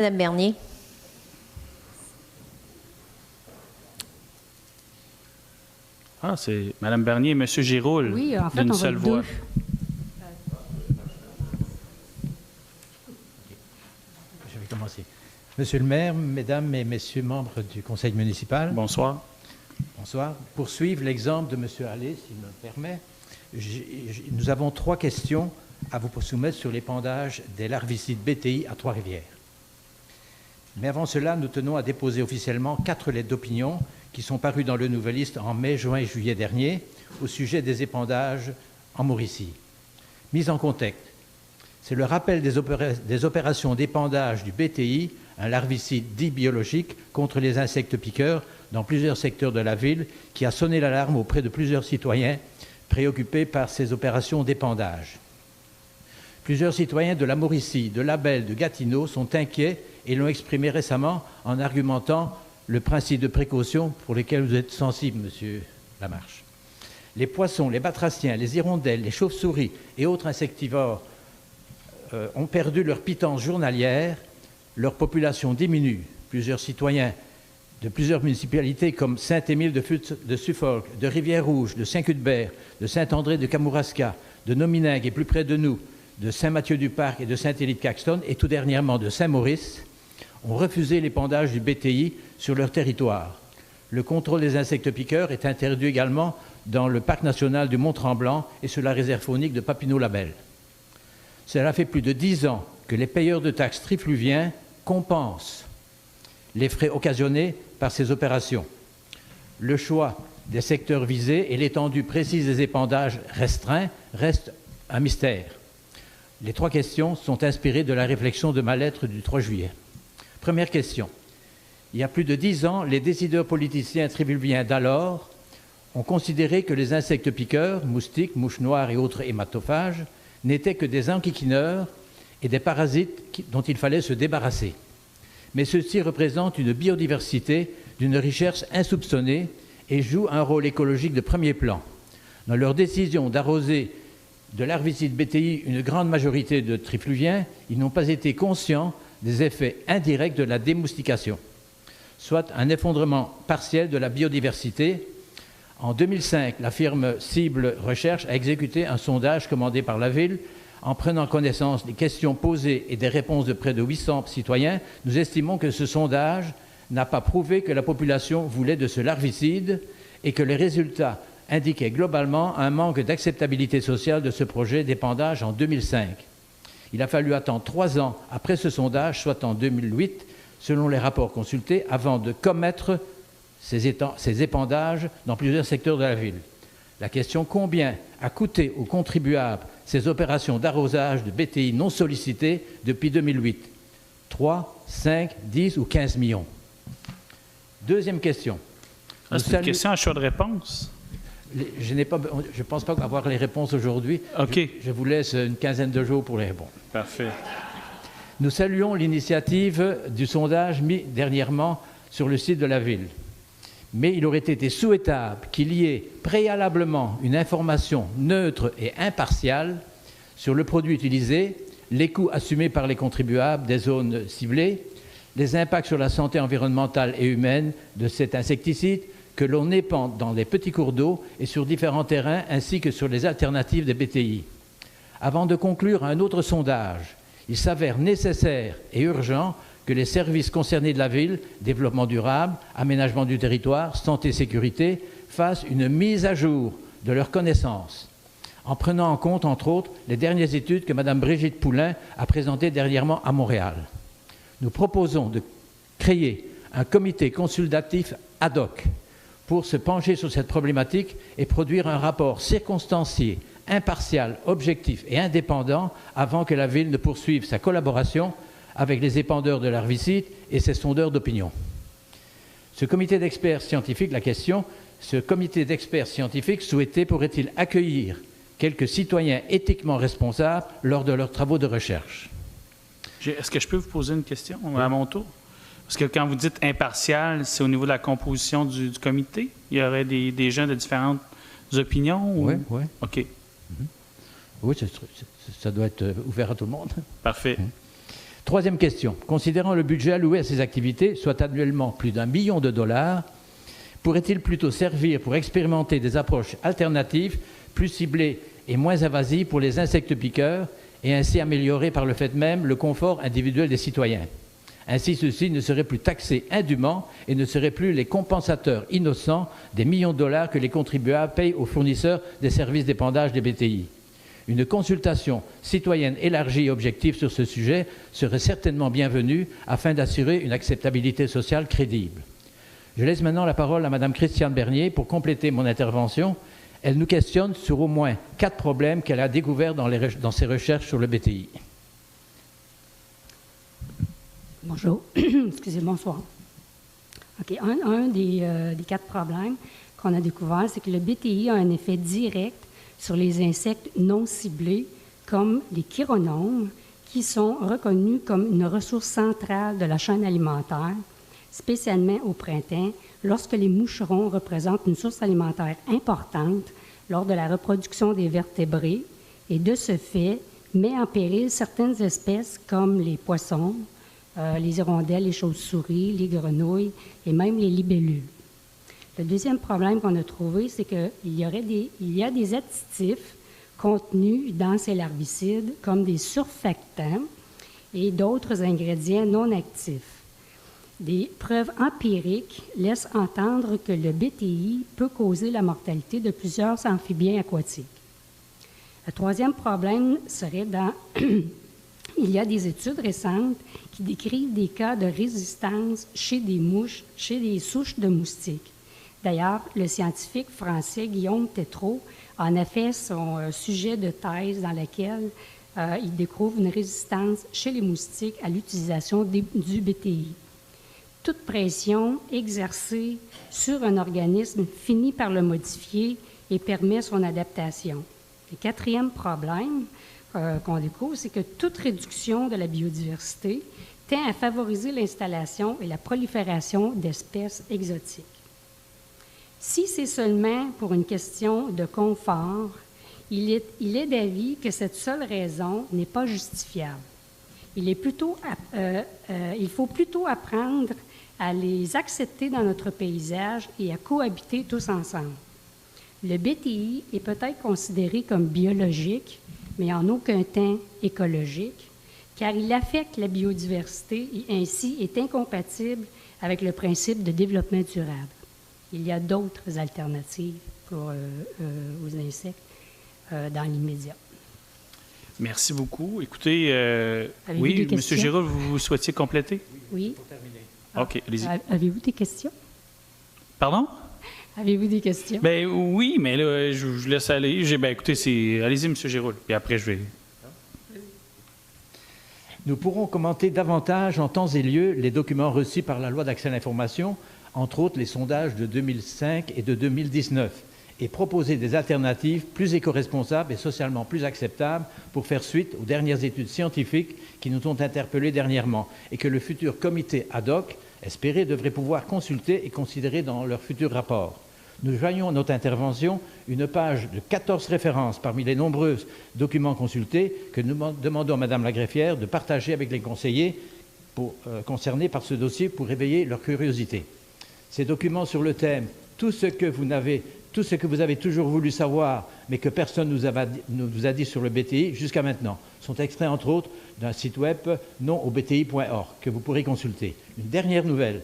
Madame Bernier. Ah, c'est Mme Bernier et M. Giroul, oui, en fait, d'une seule voix. Je vais commencer. Monsieur le maire, mesdames et messieurs membres du conseil municipal. Bonsoir. Bonsoir. Pour suivre l'exemple de M. Allais, s'il me le permet, nous avons 3 questions à vous soumettre sur l'épandage des larvicides BTI à Trois-Rivières. Mais avant cela, nous tenons à déposer officiellement 4 lettres d'opinion qui sont parues dans le Nouvelliste en mai, juin et juillet dernier au sujet des épandages en Mauricie. Mise en contexte, c'est le rappel des opérations d'épandage du BTI, un larvicide dit biologique, contre les insectes piqueurs dans plusieurs secteurs de la ville, qui a sonné l'alarme auprès de plusieurs citoyens préoccupés par ces opérations d'épandage. Plusieurs citoyens de la Mauricie, de Labelle, de Gatineau sont inquiets et l'ont exprimé récemment en argumentant le principe de précaution pour lequel vous êtes sensible, Monsieur Lamarche. Les poissons, les batraciens, les hirondelles, les chauves-souris et autres insectivores ont perdu leur pitance journalière, leur population diminue. Plusieurs citoyens de plusieurs municipalités comme Saint-Émile de Suffolk, de Rivière-Rouge, de Saint-Cuthbert, de Saint-André de Kamouraska, de Nominengue et plus près de nous, de Saint-Mathieu-du-Parc et de Saint-Élie-de-Caxton et tout dernièrement de Saint-Maurice, ont refusé l'épandage du BTI sur leur territoire. Le contrôle des insectes piqueurs est interdit également dans le parc national du Mont-Tremblant et sur la réserve faunique de Papineau-Labelle. Cela fait plus de 10 ans que les payeurs de taxes trifluviens compensent les frais occasionnés par ces opérations. Le choix des secteurs visés et l'étendue précise des épandages restreints restent un mystère. Les 3 questions sont inspirées de la réflexion de ma lettre du 3 juillet. Première question. Il y a plus de 10 ans, les décideurs politiciens trifluviens d'alors ont considéré que les insectes piqueurs, moustiques, mouches noires et autres hématophages, n'étaient que des enquiquineurs et des parasites dont il fallait se débarrasser. Mais ceux-ci représentent une biodiversité d'une richesse insoupçonnée et jouent un rôle écologique de premier plan. Dans leur décision d'arroser de larvicide BTI une grande majorité de trifluviens, ils n'ont pas été conscients des effets indirects de la démoustication, soit un effondrement partiel de la biodiversité. En 2005, la firme Cible Recherche a exécuté un sondage commandé par la ville. En prenant connaissance des questions posées et des réponses de près de 800 citoyens, nous estimons que ce sondage n'a pas prouvé que la population voulait de ce larvicide et que les résultats indiquaient globalement un manque d'acceptabilité sociale de ce projet d'épandage en 2005. Il a fallu attendre 3 ans après ce sondage, soit en 2008, selon les rapports consultés, avant de commettre ces épandages dans plusieurs secteurs de la ville. La question: combien a coûté aux contribuables ces opérations d'arrosage de BTI non sollicitées depuis 2008 ? 3, 5, 10 ou 15 millions? Deuxième question. C'est une question à choix de réponse. Je ne pense pas avoir les réponses aujourd'hui. OK. Je vous laisse une quinzaine de jours pour les répondre. Parfait. Nous saluons l'initiative du sondage mis dernièrement sur le site de la ville. Mais il aurait été souhaitable qu'il y ait préalablement une information neutre et impartiale sur le produit utilisé, les coûts assumés par les contribuables des zones ciblées, les impacts sur la santé environnementale et humaine de cet insecticide que l'on épand dans les petits cours d'eau et sur différents terrains, ainsi que sur les alternatives des BTI. Avant de conclure un autre sondage, il s'avère nécessaire et urgent que les services concernés de la ville, développement durable, aménagement du territoire, santé et sécurité, fassent une mise à jour de leurs connaissances, en prenant en compte, entre autres, les dernières études que Mme Brigitte Poulain a présentées dernièrement à Montréal. Nous proposons de créer un comité consultatif ad hoc pour se pencher sur cette problématique et produire un rapport circonstancié, impartial, objectif et indépendant avant que la ville ne poursuive sa collaboration avec les épandeurs de larvicides et ses sondeurs d'opinion. Ce comité d'experts scientifiques, ce comité d'experts scientifiques souhaité pourrait-il accueillir quelques citoyens éthiquement responsables lors de leurs travaux de recherche? Est-ce que je peux vous poser une question à mon tour? Parce que quand vous dites impartial, c'est au niveau de la composition du comité? Il y aurait des gens de différentes opinions? Oui, oui. OK. Oui, ça doit être ouvert à tout le monde. Parfait. Troisième question. Considérant le budget alloué à ces activités, soit annuellement plus d'1 million de dollars, pourrait-il plutôt servir pour expérimenter des approches alternatives, plus ciblées et moins invasives pour les insectes piqueurs, et ainsi améliorer par le fait même le confort individuel des citoyens? Ainsi, ceux-ci ne seraient plus taxés indûment et ne seraient plus les compensateurs innocents des millions de dollars que les contribuables payent aux fournisseurs des services d'épandage des BTI. Une consultation citoyenne élargie et objective sur ce sujet serait certainement bienvenue afin d'assurer une acceptabilité sociale crédible. Je laisse maintenant la parole à Mme Christiane Bernier pour compléter mon intervention. Elle nous questionne sur au moins 4 problèmes qu'elle a découverts dans ses recherches sur le BTI. Bonjour. Excusez, bonsoir. OK. Un des 4 problèmes qu'on a découverts, c'est que le BTI a un effet direct sur les insectes non ciblés, comme les chironomes, qui sont reconnus comme une ressource centrale de la chaîne alimentaire, spécialement au printemps, lorsque les moucherons représentent une source alimentaire importante lors de la reproduction des vertébrés et, de ce fait, met en péril certaines espèces comme les poissons, les hirondelles, les chauves-souris, les grenouilles et même les libellules. Le deuxième problème qu'on a trouvé, c'est qu'il y a des additifs contenus dans ces larvicides, comme des surfactants et d'autres ingrédients non actifs. Des preuves empiriques laissent entendre que le BTI peut causer la mortalité de plusieurs amphibiens aquatiques. Le troisième problème serait il y a des études récentes qui décrivent des cas de résistance chez des mouches, chez des souches de moustiques. D'ailleurs, le scientifique français Guillaume Tétrault en a fait son sujet de thèse dans lequel il découvre une résistance chez les moustiques à l'utilisation du BTI. Toute pression exercée sur un organisme finit par le modifier et permet son adaptation. Le quatrième problème qu'on découvre, c'est que toute réduction de la biodiversité tend à favoriser l'installation et la prolifération d'espèces exotiques. Si c'est seulement pour une question de confort, il est d'avis que cette seule raison n'est pas justifiable. Il faut plutôt apprendre à les accepter dans notre paysage et à cohabiter tous ensemble. Le BTI est peut-être considéré comme biologique, mais en aucun temps écologique, car il affecte la biodiversité et ainsi est incompatible avec le principe de développement durable. Il y a d'autres alternatives aux insectes dans l'immédiat. Merci beaucoup. Écoutez, oui, M. Giroux, vous souhaitiez compléter? Oui. Pour terminer. OK, allez-y. Avez-vous des questions? Pardon? Avez-vous des questions? Bien, oui, mais là, je vous laisse aller. Écoutez, allez-y, M. Giroux, puis après, je vais... Nous pourrons commenter davantage en temps et lieu les documents reçus par la loi d'accès à l'information, entre autres les sondages de 2005 et de 2019, et proposer des alternatives plus éco-responsables et socialement plus acceptables pour faire suite aux dernières études scientifiques qui nous ont interpellés dernièrement et que le futur comité ad hoc espéré devrait pouvoir consulter et considérer dans leur futur rapport. Nous joignons à notre intervention une page de 14 références parmi les nombreux documents consultés que nous demandons à Mme la greffière de partager avec les conseillers concernés par ce dossier pour éveiller leur curiosité. Ces documents sur le thème « Tout ce que vous avez toujours voulu savoir, mais que personne ne vous a dit sur le BTI jusqu'à maintenant » sont extraits, entre autres, d'un site web non-au-bti.org que vous pourrez consulter. Une dernière nouvelle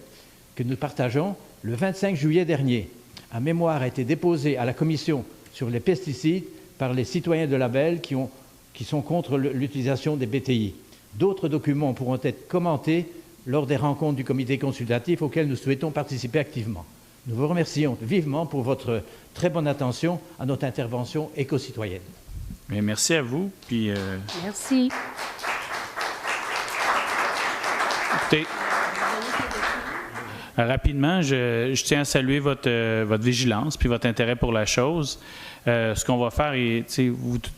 que nous partageons, le 25 juillet dernier, un mémoire a été déposé à la Commission sur les pesticides par les citoyens de Label qui sont contre l'utilisation des BTI. D'autres documents pourront être commentés lors des rencontres du comité consultatif auxquelles nous souhaitons participer activement. Nous vous remercions vivement pour votre très bonne attention à notre intervention éco-citoyenne. Bien, merci à vous. Puis, Merci. Écoutez, rapidement, je tiens à saluer votre vigilance puis votre intérêt pour la chose. Ce qu'on va faire,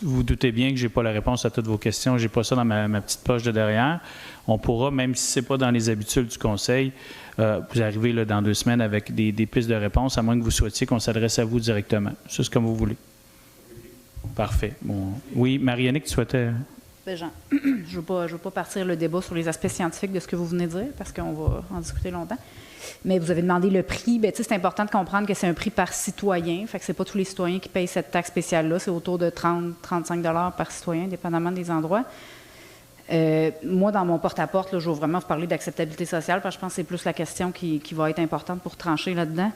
vous doutez bien que je n'ai pas la réponse à toutes vos questions, je n'ai pas ça dans ma petite poche de derrière. On pourra, même si ce n'est pas dans les habitudes du Conseil, vous arrivez là, dans 2 semaines avec des pistes de réponse, à moins que vous souhaitiez qu'on s'adresse à vous directement. C'est comme vous voulez. Parfait. Bon. Oui, Marie-Annick, tu souhaitais... Ben, Jean, je veux pas partir le débat sur les aspects scientifiques de ce que vous venez de dire, parce qu'on va en discuter longtemps. Mais vous avez demandé le prix. Bien, c'est important de comprendre que c'est un prix par citoyen. Fait que c'est pas tous les citoyens qui payent cette taxe spéciale-là. C'est autour de 30-35 $ par citoyen, dépendamment des endroits. Moi, dans mon porte-à-porte, là, je veux vraiment vous parler d'acceptabilité sociale, parce que je pense que c'est plus la question qui va être importante pour trancher là-dedans.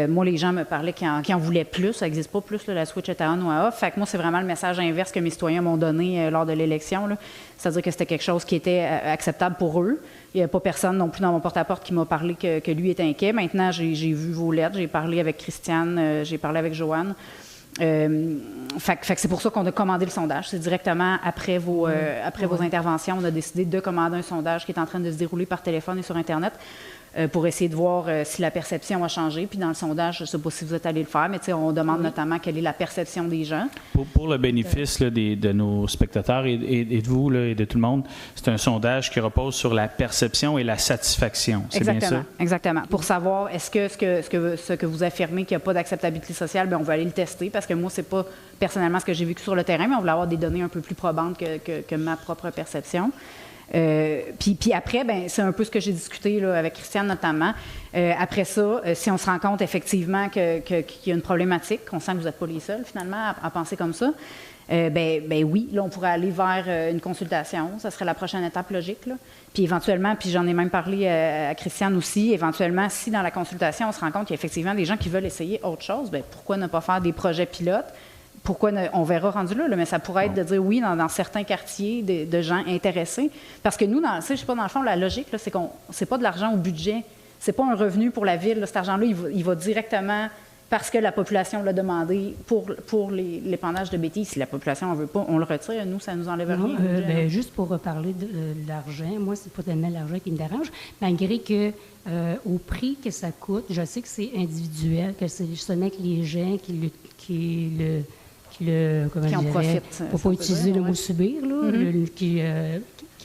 Moi, les gens me parlaient qui en voulaient plus. Ça n'existe pas plus, là, la switch est à on ou à off. Fait que moi, c'est vraiment le message inverse que mes citoyens m'ont donné lors de l'élection, là. C'est-à-dire que c'était quelque chose qui était acceptable pour eux. Il n'y a pas personne non plus dans mon porte-à-porte qui m'a parlé que lui était inquiet. Maintenant, j'ai vu vos lettres, j'ai parlé avec Christiane, j'ai parlé avec Joanne. Fait que c'est pour ça qu'on a commandé le sondage. C'est directement après vos interventions, on a décidé de commander un sondage qui est en train de se dérouler par téléphone et sur Internet pour essayer de voir si la perception a changé. Puis dans le sondage, je ne sais pas si vous êtes allé le faire, mais on demande notamment quelle est la perception des gens. Pour le bénéfice là, de nos spectateurs et de vous là, et de tout le monde, c'est un sondage qui repose sur la perception et la satisfaction. C'est bien ça? Exactement. Pour savoir, est-ce que ce que vous affirmez qu'il n'y a pas d'acceptabilité sociale, bien, on va aller le tester, parce que moi, c'est pas personnellement ce que j'ai vécu sur le terrain, mais on voulait avoir des données un peu plus probantes que ma propre perception. Puis après, ben c'est un peu ce que j'ai discuté là, avec Christiane notamment. Après ça, si on se rend compte effectivement qu'il y a une problématique, qu'on sent que vous n'êtes pas les seuls finalement à penser comme ça, ben oui, là on pourrait aller vers une consultation. Ça serait la prochaine étape logique, là. Puis éventuellement, puis j'en ai même parlé à Christiane aussi, éventuellement, si dans la consultation on se rend compte qu'il y a effectivement des gens qui veulent essayer autre chose, ben pourquoi ne pas faire des projets pilotes? Pourquoi on verra rendu là, mais ça pourrait être de dire oui dans certains quartiers de gens intéressés. Parce que nous, je sais pas, dans le fond, la logique, là, c'est pas de l'argent au budget. C'est pas un revenu pour la ville. Là, cet argent-là, il va directement parce que la population l'a demandé pour l'épandage de BTI. Si la population n'en veut pas, on le retire. Nous, ça nous enlève rien. Juste pour reparler de l'argent, moi, c'est pas tellement l'argent qui me dérange, malgré que au prix que ça coûte, je sais que c'est individuel, que c'est seulement que les gens qui en profitent. Pour ne pas utiliser le mot subir, là, qui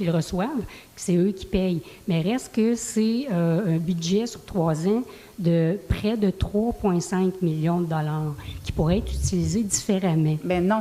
le reçoivent, c'est eux qui payent. Mais reste que c'est un budget sur 3 ans de près de 3,5 millions de dollars qui pourrait être utilisé différemment. Bien non,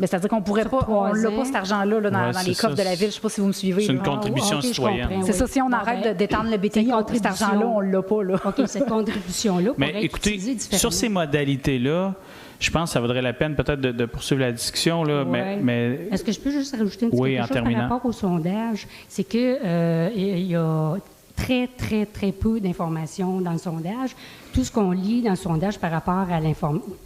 c'est-à-dire qu'on pourrait pas, on l'a pas cet argent-là là, dans les coffres de la ville. Je ne sais pas si vous me suivez. C'est une contribution citoyenne. C'est ça, si on arrête d'étendre le BTI, cet argent-là, on ne l'a pas. Là. OK, cette contribution-là pourrait être utilisée différemment. Sur ces modalités-là, je pense que ça vaudrait la peine peut-être de poursuivre la discussion. Là, mais... Est-ce que je peux juste rajouter un petit quelque chose par rapport au sondage? C'est qu'il y a très, très, très peu d'informations dans le sondage. Tout ce qu'on lit dans le sondage par rapport à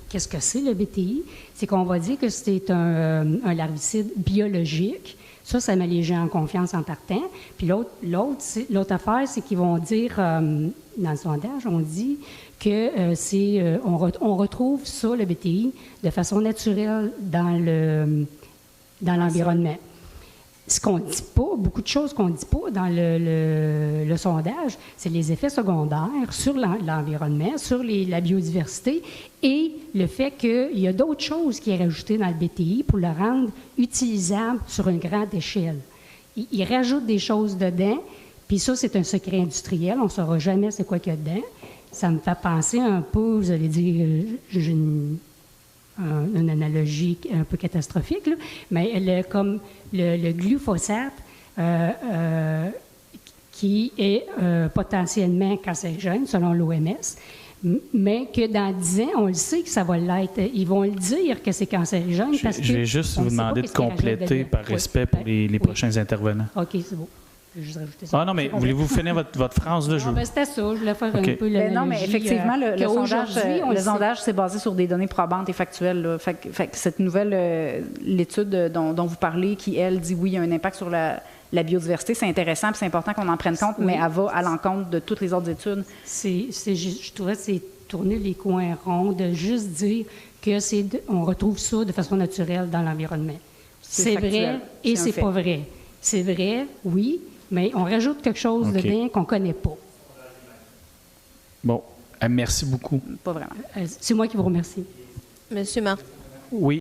qu'est-ce que c'est le BTI? C'est qu'on va dire que c'est un larvicide biologique. Ça met les gens en confiance en partant. Puis l'autre affaire, c'est qu'ils vont dire, dans le sondage, on dit que on retrouve ça, le BTI, de façon naturelle dans l'environnement. Ce qu'on ne dit pas, beaucoup de choses qu'on ne dit pas dans le sondage, c'est les effets secondaires sur l'environnement, sur la biodiversité et le fait qu'il y a d'autres choses qui est rajoutées dans le BTI pour le rendre utilisable sur une grande échelle. Ils rajoutent des choses dedans, puis ça, c'est un secret industriel, on ne saura jamais c'est quoi qu'il y a dedans. Ça me fait penser un peu, vous allez dire, j'ai une analogie un peu catastrophique, là, mais comme le glyphosate qui est potentiellement cancérigène, selon l'OMS, mais que dans 10 ans, on le sait que ça va l'être. Ils vont le dire que c'est cancérigène parce que... Je vais juste vous demander de compléter par respect pour les prochains intervenants. OK, c'est beau. Je vais juste rajouter ça. Ah non, mais voulez-vous finir votre phrase de jeu? Non, c'était ça. Je voulais faire un peu l'analogie. Non, mais effectivement, le sondage, c'est basé sur des données probantes et factuelles. Là. Fait que cette nouvelle l'étude dont vous parlez, qui, elle, dit oui, il y a un impact sur la biodiversité, c'est intéressant et c'est important qu'on en prenne compte, mais elle va à l'encontre de toutes les autres études. Je trouvais que c'est tourner les coins ronds de juste dire qu'on retrouve ça de façon naturelle dans l'environnement. C'est vrai et c'est pas vrai. C'est vrai, oui, mais on rajoute quelque chose dedans qu'on ne connaît pas. Bon, merci beaucoup. Pas vraiment. C'est moi qui vous remercie. Monsieur Martin. Oui.